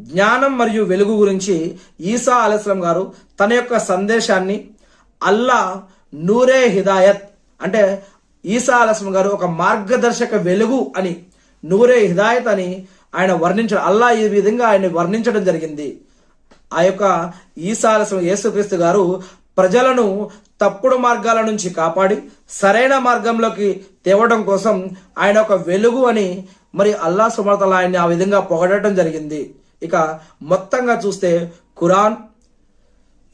జ్ఞానం మరియు వెలుగు గురించి ఈసా అలైహిస్సలాం గారు తన యొక్క సందేశాన్ని అల్లా నూరే హిదాయత్ అంటే ఈసా అలైహిస్సలాం గారు ఒక మార్గదర్శక వెలుగు అని నూరే హిదాయత్ అని ఆయన వర్ణించడం, అల్లా ఈ విధంగా ఆయన వర్ణించడం జరిగింది. ఆ యొక్క ఈసా అలైహిస్సలాం యేసుక్రీస్తు గారు ప్రజలను తప్పుడు మార్గాల నుంచి కాపాడి సరైన మార్గంలోకి తేవడం కోసం ఆయన ఒక వెలుగు అని మరి అల్లా సుబ్హానహు వ తఆలా ఆయన్ని ఆ విధంగా పొగడటం జరిగింది. ఇక మొత్తంగా చూస్తే ఖురాన్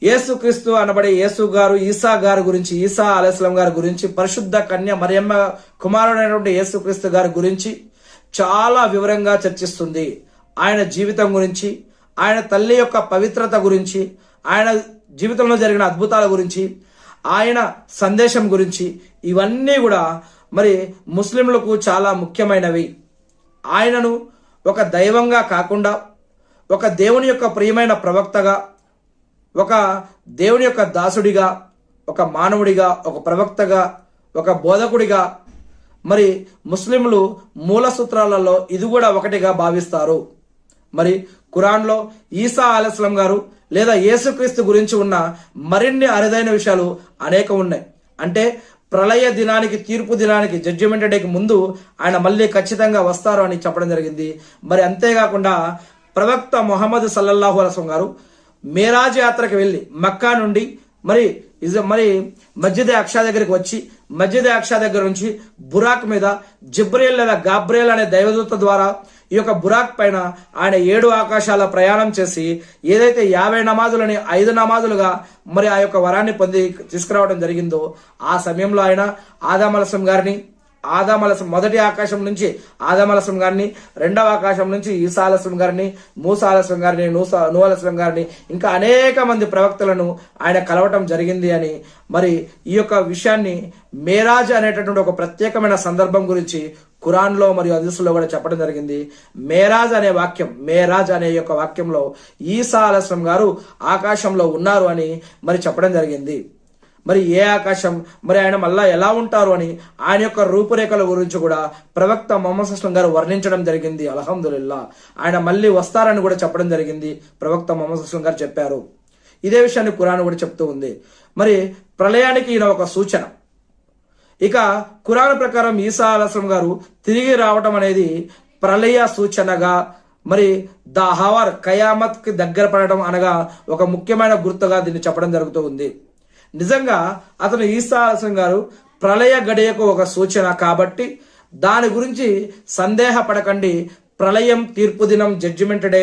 యేసుక్రీస్తు అనబడే యేసు గారు ఈసా గారి గురించి, ఈసా అలైహిస్సలాం గారి గురించి, పరిశుద్ధ కన్య మరియమ్మ కుమారుడైనటువంటి యేసుక్రీస్తు గారి గురించి చాలా వివరంగా చర్చిస్తుంది. ఆయన జీవితం గురించి, ఆయన తల్లి యొక్క పవిత్రత గురించి, ఆయన జీవితంలో జరిగిన అద్భుతాల గురించి, ఆయన సందేశం గురించి, ఇవన్నీ కూడా మరి ముస్లింలకు చాలా ముఖ్యమైనవి. ఆయనను ఒక దైవంగా కాకుండా ఒక దేవుని యొక్క ప్రియమైన ప్రవక్తగా, ఒక దేవుని యొక్క దాసుడిగా, ఒక మానవుడిగా, ఒక ప్రవక్తగా, ఒక బోధకుడిగా మరి ముస్లింలు మూల సూత్రాలలో ఇది కూడా ఒకటిగా భావిస్తారు. మరి ఖురాన్లో ఈసా అలైహిస్సలాం గారు లేదా యేసుక్రీస్తు గురించి ఉన్న మరిన్ని అరుదైన విషయాలు అనేక ఉన్నాయి. అంటే ప్రళయ దినానికి, తీర్పు దినానికి, జడ్జిమెంట్ డేకి ముందు ఆయన మళ్ళీ ఖచ్చితంగా వస్తారు అని చెప్పడం జరిగింది. మరి అంతేకాకుండా ప్రవక్త ముహమ్మద్ సల్లల్లాహు అలైహి వసల్లం గారు మేరాజ్ యాత్రకు వెళ్ళి మక్కా నుండి మరి మస్జిద్ అక్షా దగ్గరికి వచ్చి మస్జిద్ అక్షా దగ్గర నుంచి బురాక్ మీద జిబ్రీల్ లేదా గాబ్రియల్ అనే దైవదూత ద్వారా ఈ యొక్క బురాక్ పైన ఆయన 7 ఆకాశాల ప్రయాణం చేసి ఏదైతే 50 నమాజులని 5 నమాజులుగా మరి ఆ యొక్క వరాన్ని పొంది తీసుకురావడం జరిగిందో ఆ సమయంలో ఆయన ఆదం అలైహిస్సలాం గారిని, మొదటి ఆకాశం నుంచి ఆదం అలైహిస్సలాం గారిని, రెండవ ఆకాశం నుంచి ఈసా అలైహిస్సలాం గారిని, మూసా అలైహిస్సలాం గారిని, నూహ్ అలైహిస్సలాం గారిని, ఇంకా అనేక మంది ప్రవక్తలను ఆయన కలవటం జరిగింది అని మరి ఈ యొక్క విషయాన్ని మేరాజ్ అనేటటువంటి ఒక ప్రత్యేకమైన సందర్భం గురించి ఖురాన్లో మరియు హదీసుల్లో కూడా చెప్పడం జరిగింది. మేరాజ్ అనే యొక్క వాక్యంలో ఈసా అలైహిస్సలాం గారు ఆకాశంలో ఉన్నారు అని మరి చెప్పడం జరిగింది. మరి ఏ ఆకాశం, మరి ఆయన మళ్ళా ఎలా ఉంటారు అని ఆయన యొక్క రూపురేఖల గురించి కూడా ప్రవక్త ముహమ్మద్ సల్లల్లాహు అలైహి వసల్లం గారు వర్ణించడం జరిగింది. అల్హమ్దులిల్లా ఆయన మళ్ళీ వస్తారని కూడా చెప్పడం జరిగింది. ప్రవక్త ముహమ్మద్ సల్లల్లాహు అలైహి వసల్లం గారు చెప్పారు. ఇదే విషయాన్ని ఖురాన్ కూడా చెప్తూ ఉంది. మరి ప్రళయానికి ఈయన ఒక సూచన. ఇక ఖురాన్ ప్రకారం ఈసా అలైహిస్సలాం గారు తిరిగి రావటం అనేది ప్రళయ సూచనగా, మరి హవర్ ఖయామత్ కి దగ్గర పడటం అనగా ఒక ముఖ్యమైన గుర్తుగా దీన్ని చెప్పడం జరుగుతూ ఉంది. నిజంగా అతను ఈసా అలైహిస్సలాం గారు ప్రళయ గడియకు ఒక సూచన కాబట్టి దాని గురించి సందేహపడకండి. ప్రళయం, తీర్పు దినం, జడ్జిమెంట్ డే